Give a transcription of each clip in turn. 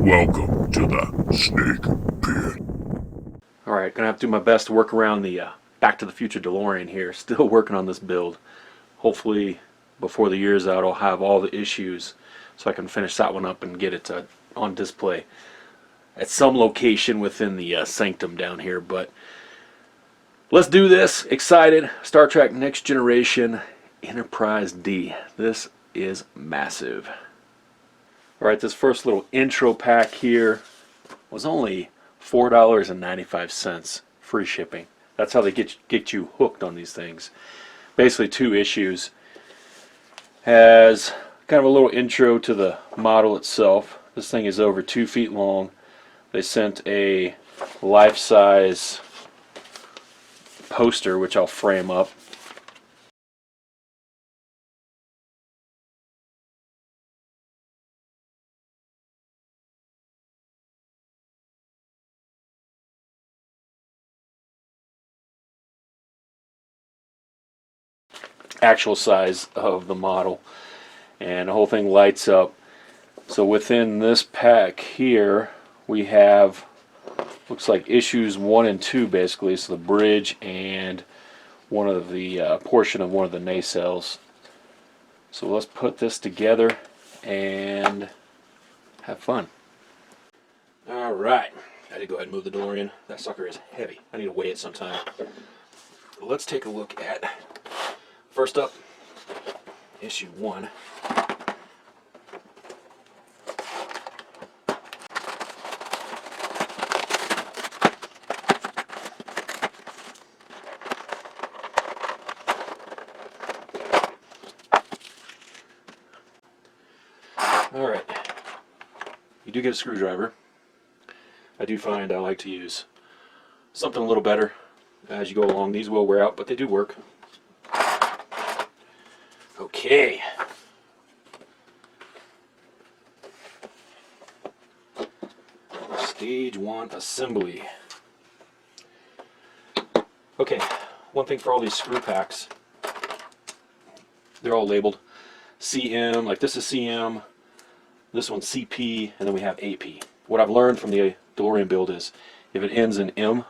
Welcome to the Snake Pit. Alright, gonna have to do my best to work around the Back to the Future DeLorean here. Still working on this build. Hopefully before the year's out I'll have all the issues so I can finish that one up and get it on display at some location within the sanctum down here. But let's do this. Excited. Star Trek Next Generation Enterprise D. This is massive. Alright, this first little intro pack here was only $4.95 free shipping. That's how they get you hooked on these things. Basically 2 issues. Has kind of a little intro to the model itself. This thing is over 2 feet long. They sent a life-size poster which I'll frame up. Actual size of the model, and the whole thing lights up. So within this pack here we have, looks like issues 1 and 2 basically, so the bridge and one of the portion of one of the nacelles. So let's put this together and have fun. Alright, I had to go ahead and move the DeLorean. That sucker is heavy. I need to weigh it sometime. Let's take a look at, first up, issue 1. Alright, you do get a screwdriver. I do find I like to use something a little better as you go along. These will wear out, but they do work. Okay. Stage 1 assembly. Okay, one thing for all these screw packs, they're all labeled CM, like this is CM, this one's CP, and then we have AP. What I've learned from the DeLorean build is if it ends in M,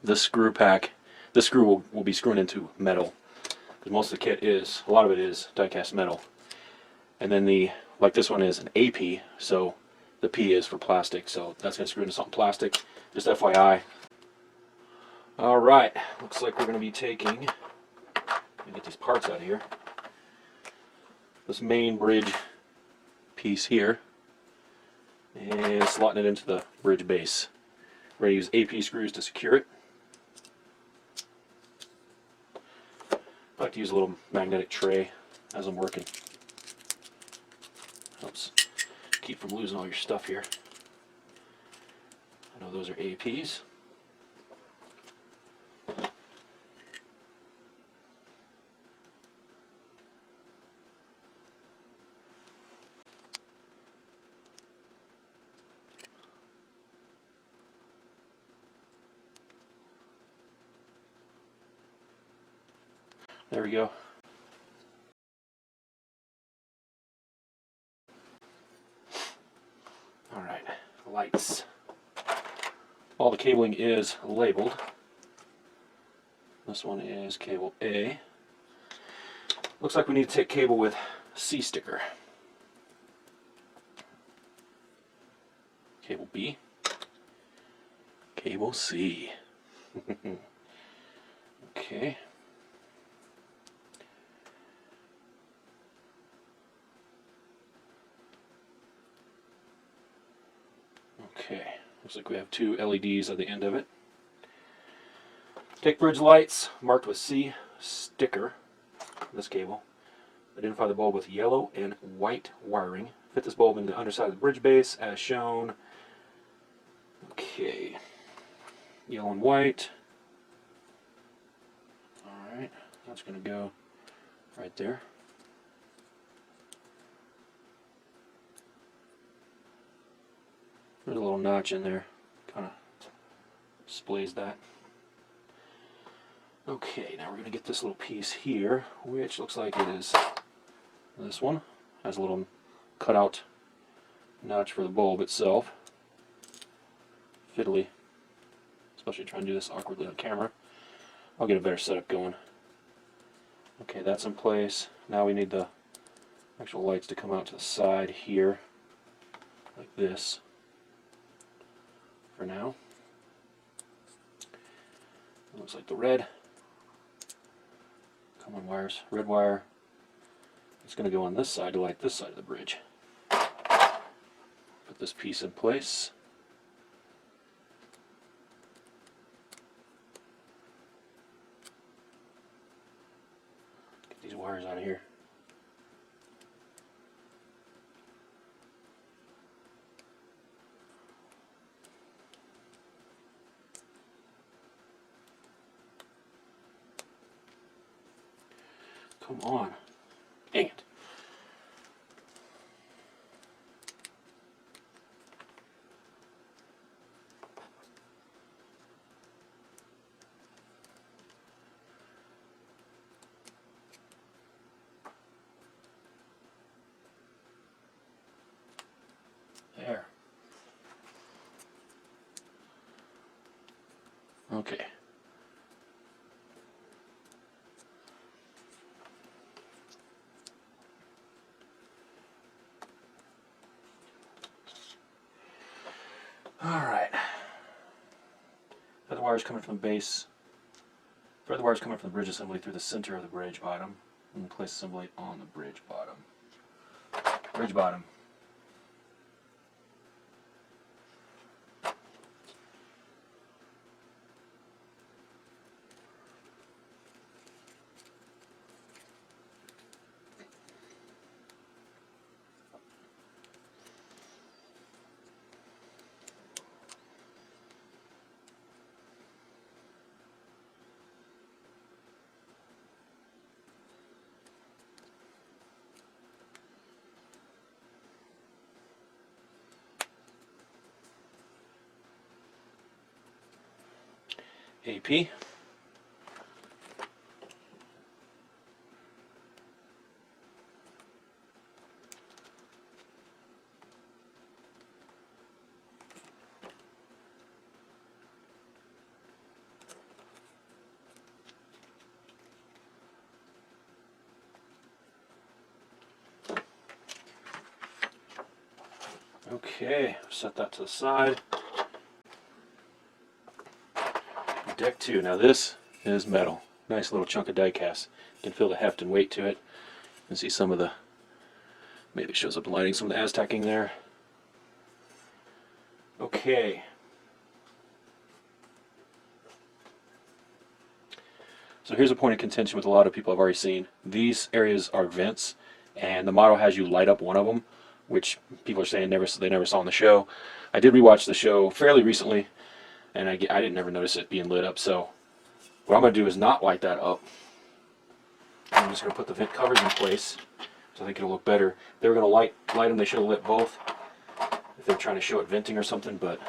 this screw pack, this screw will be screwed into metal. Because most of the kit is, a lot of it is die-cast metal. And then like this one is an AP, so the P is for plastic, so that's going to screw into something plastic. Just FYI. Alright, looks like we're going to be taking, let me get these parts out of here, this main bridge piece here, and slotting it into the bridge base. We're going to use AP screws to secure it. I like to use a little magnetic tray as I'm working. Helps keep from losing all your stuff here. I know those are APs. There we go. Alright, lights. All the cabling is labeled. This one is cable A. Looks like we need to take cable with C sticker. Cable B. Cable C. Okay. Okay, looks like we have 2 LEDs at the end of it. Take bridge lights marked with C sticker, this cable. Identify the bulb with yellow and white wiring. Fit this bulb in the underside of the bridge base as shown. Okay, yellow and white. Alright, that's going to go right there. There's a little notch in there, kind of displays that. Okay, now we're going to get this little piece here, which looks like it is this one. Has a little cutout notch for the bulb itself. fiddly, especially trying to do this awkwardly on camera. I'll get a better setup going. Okay, that's in place. Now we need the actual lights to come out to the side here, like this, for now. It looks like the red. Come on, wires. Red wire. It's going to go on this side to light this side of the bridge. Put this piece in place. Get these wires out of here. Come on. Dang it. There. Okay. Alright. Thread the wires coming from the base. Thread the wires coming from the bridge assembly through the center of the bridge bottom. And place assembly on the bridge bottom. Bridge bottom. AP. Okay, set that to the side. Deck 2. Now this is metal. Nice little chunk of die cast. You can feel the heft and weight to it. You can see some of the, maybe it shows up in lighting, some of the Aztecing there. Okay. So here's a point of contention with a lot of people I've already seen. These areas are vents, and the model has you light up one of them, which people are saying they never saw on the show. I did rewatch the show fairly recently, and I didn't ever notice it being lit up. So what I'm going to do is not light that up. I'm just going to put the vent covers in place, so I think it'll look better. If they were going to light them, they should have lit both. If they're trying to show it venting or something, but.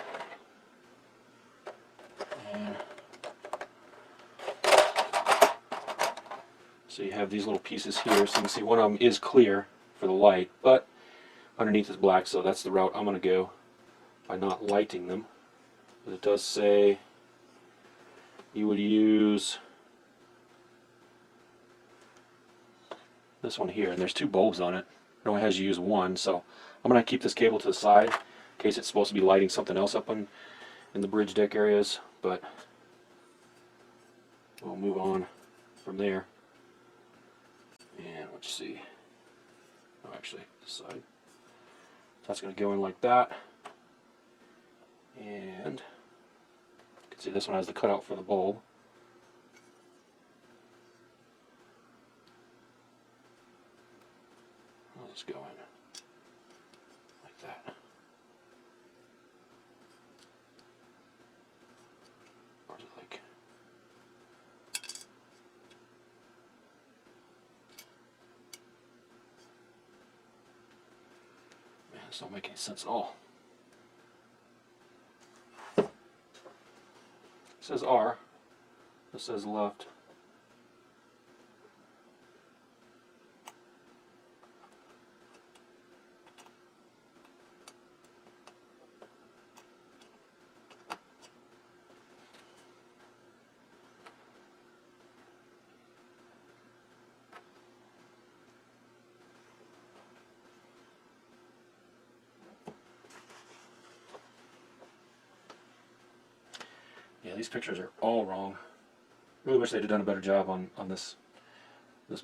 So you have these little pieces here, so you can see one of them is clear for the light, but underneath is black, so that's the route I'm going to go by not lighting them. But it does say you would use this one here, and there's two bulbs on it. It only has you use one, so I'm going to keep this cable to the side in case it's supposed to be lighting something else up in the bridge deck areas, but we'll move on from there. And let's see. Oh, actually, this side. So that's going to go in like that. And you can see this one has the cutout for the bulb. I'll just go in like that. Or is it like... Man, this don't make any sense at all. It says R. This says left. Yeah, these pictures are all wrong. Really wish they'd have done a better job on this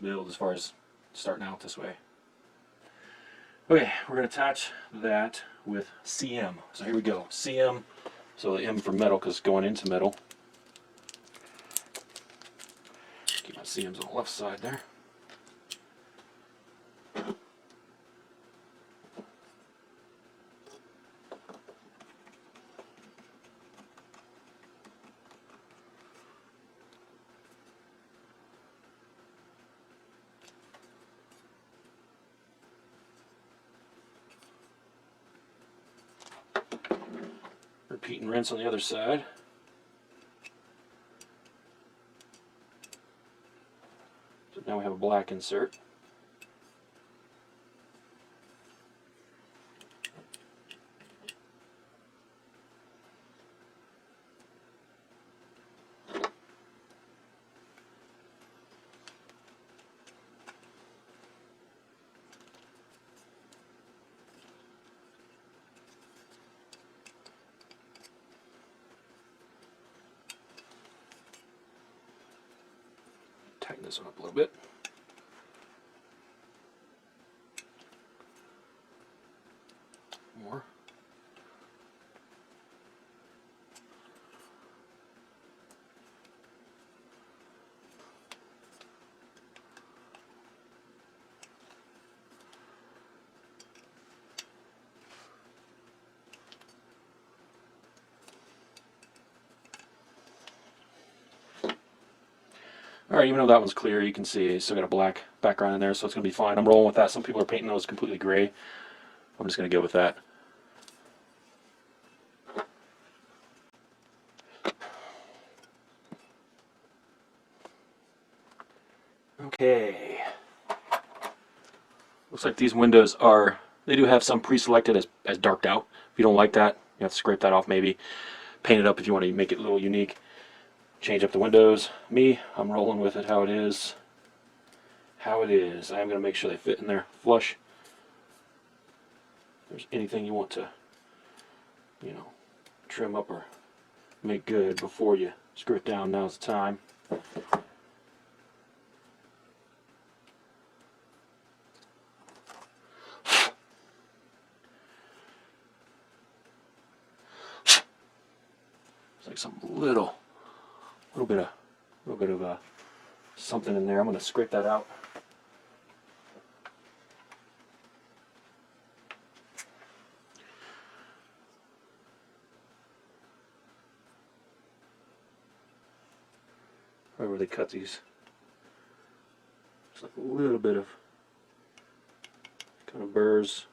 build as far as starting out this way. Okay, we're going to attach that with CM. So here we go. CM, so the M for metal because it's going into metal. Keep my CMs on the left side there. Repeat and rinse on the other side. So now we have a black insert. Tighten this one up a little bit. More. Alright, even though that one's clear, you can see it's still got a black background in there, so it's going to be fine. I'm rolling with that. Some people are painting those completely gray. I'm just going to go with that. Okay. Looks like these windows they do have some pre-selected as darked out. If you don't like that, you have to scrape that off maybe. Paint it up if you want to make it a little unique. Change up the windows. I'm rolling with it how it is. How it is. I'm going to make sure they fit in there flush. If there's anything you want to, trim up or make good before you screw it down, now's the time. It's like some little bit of something in there. I'm going to scrape that out. Right where they cut these. Just like a little bit of kind of burrs.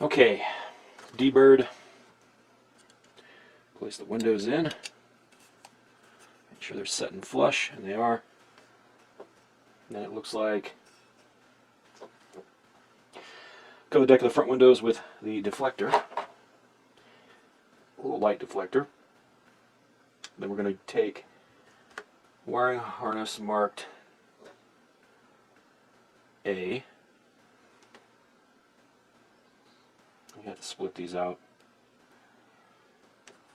Okay, D-bird. Place the windows in. Make sure they're set and flush, and they are. And then it looks like cover the deck of the front windows with the deflector, a little light deflector. Then we're going to take wiring harness marked A. We have to split these out.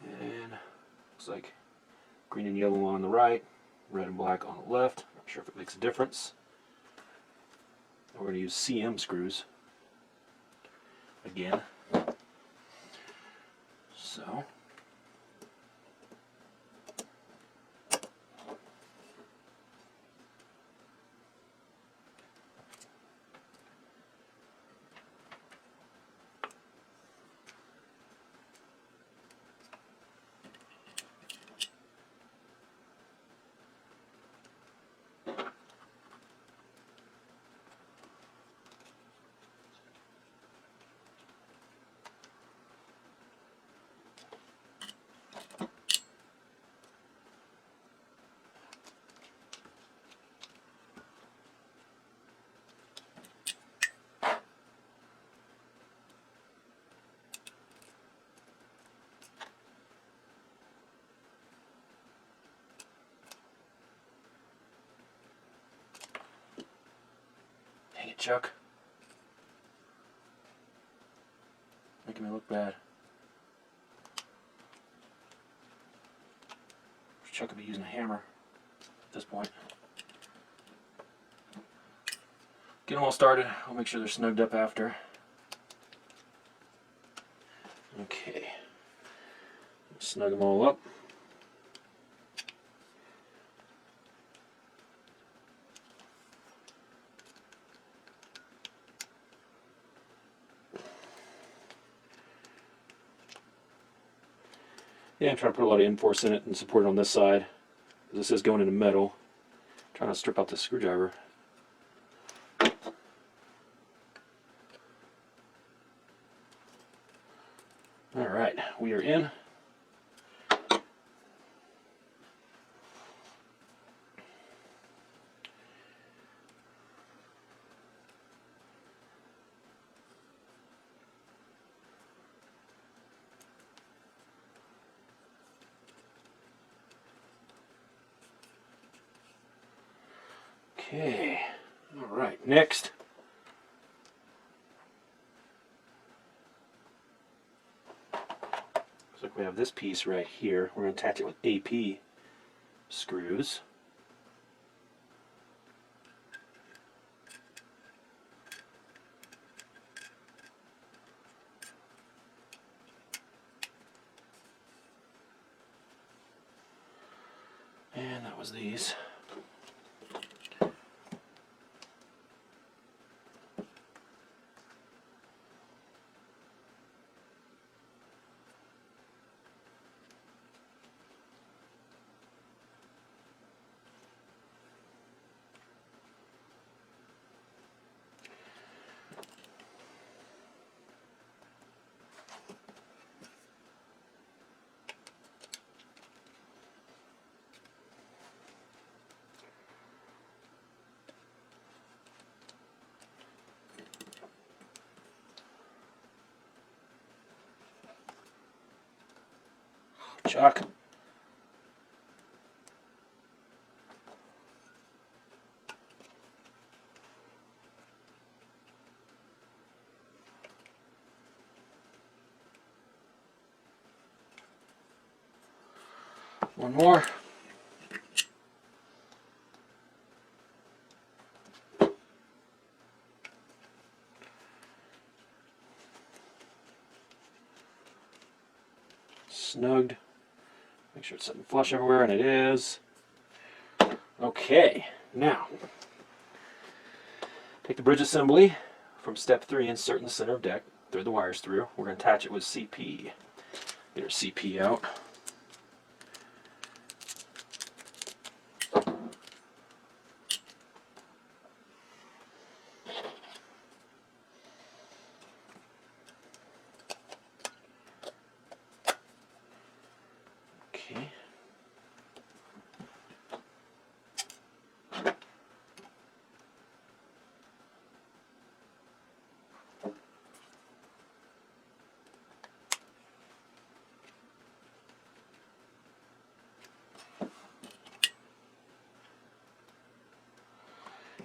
And looks like green and yellow on the right, red and black on the left. Not sure if it makes a difference. And we're going to use CM screws again. So Chuck. Making me look bad. Chuck could be using a hammer at this point. Get them all started. I'll make sure they're snugged up after. Okay. Snug them all up. Yeah, I'm trying to put a lot of in-force in it and support it on this side. This is going into metal. I'm trying to strip out this screwdriver. Alright, we are in. Okay, alright, next. Looks like we have this piece right here. We're going to attach it with AP screws. And that was these. Chuck. One more. Snugged. Make sure it's sitting flush everywhere, and it is. Okay, now take the bridge assembly from step 3, insert in the center of deck, thread the wires through. We're going to attach it with CP. Get our CP out. Okay.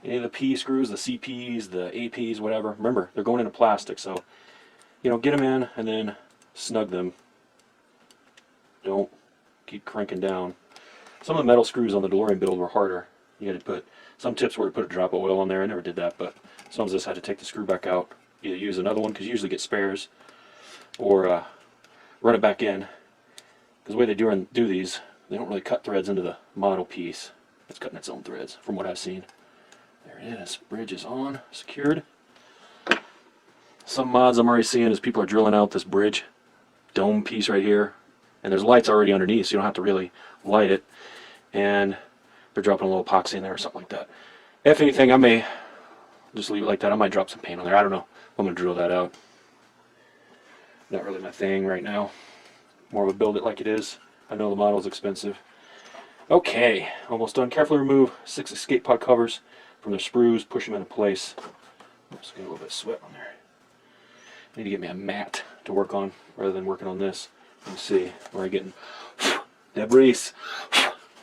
Any of the P screws, the CPs, the APs, whatever, remember, they're going into plastic, so, get them in and then snug them. Don't keep cranking down. Some of the metal screws on the DeLorean build were harder. You had to put, some tips were to put a drop of oil on there. I never did that, but some of us had to take the screw back out, either use another one, because you usually get spares, or run it back in. Because the way they do these, they don't really cut threads into the model piece. It's cutting its own threads, from what I've seen. There it is. Bridge is on, secured. Some mods I'm already seeing is people are drilling out this bridge dome piece right here, and there's lights already underneath, so you don't have to really light it. And they're dropping a little epoxy in there or something like that. If anything, I may just leave it like that. I might drop some paint on there. I don't know. I'm going to drill that out. Not really my thing right now. More of a build it like it is. I know the model's expensive. Okay, almost done. Carefully remove 6 escape pod covers from the sprues. Push them into place. Oops, got a little bit of sweat on there. I need to get me a mat to work on rather than working on this. Let me see. We're getting debris.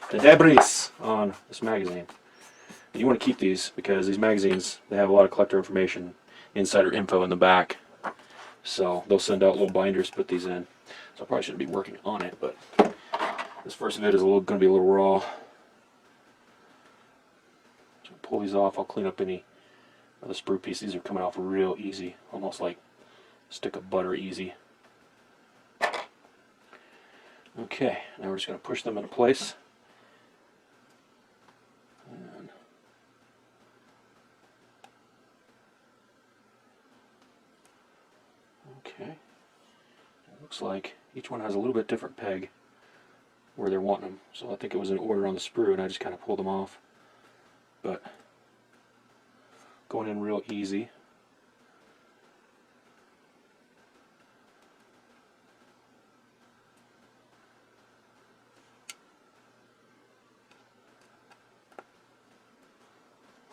The debris on this magazine. You want to keep these because these magazines, they have a lot of collector information, insider info in the back. So they'll send out little binders to put these in. So I probably shouldn't be working on it, but this first vid is going to be a little raw. So pull these off. I'll clean up any of the sprue piece. These are coming off real easy, almost like a stick of butter easy. Okay, now we're just going to push them into place. And okay, it looks like each one has a little bit different peg where they're wanting them. So I think it was in order on the sprue, and I just kind of pulled them off. But going in real easy.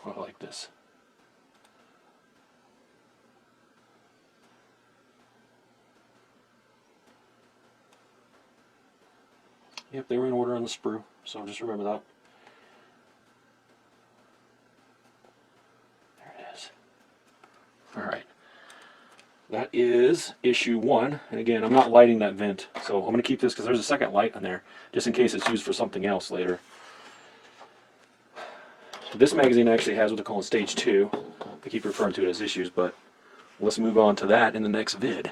I like this. Yep, they were in order on the sprue, so just remember that. There it is. Alright. That is issue 1. And again, I'm not lighting that vent, so I'm going to keep this because there's a second light on there, just in case it's used for something else later. So this magazine actually has what they're calling stage 2. I keep referring to it as issues, but let's move on to that in the next vid.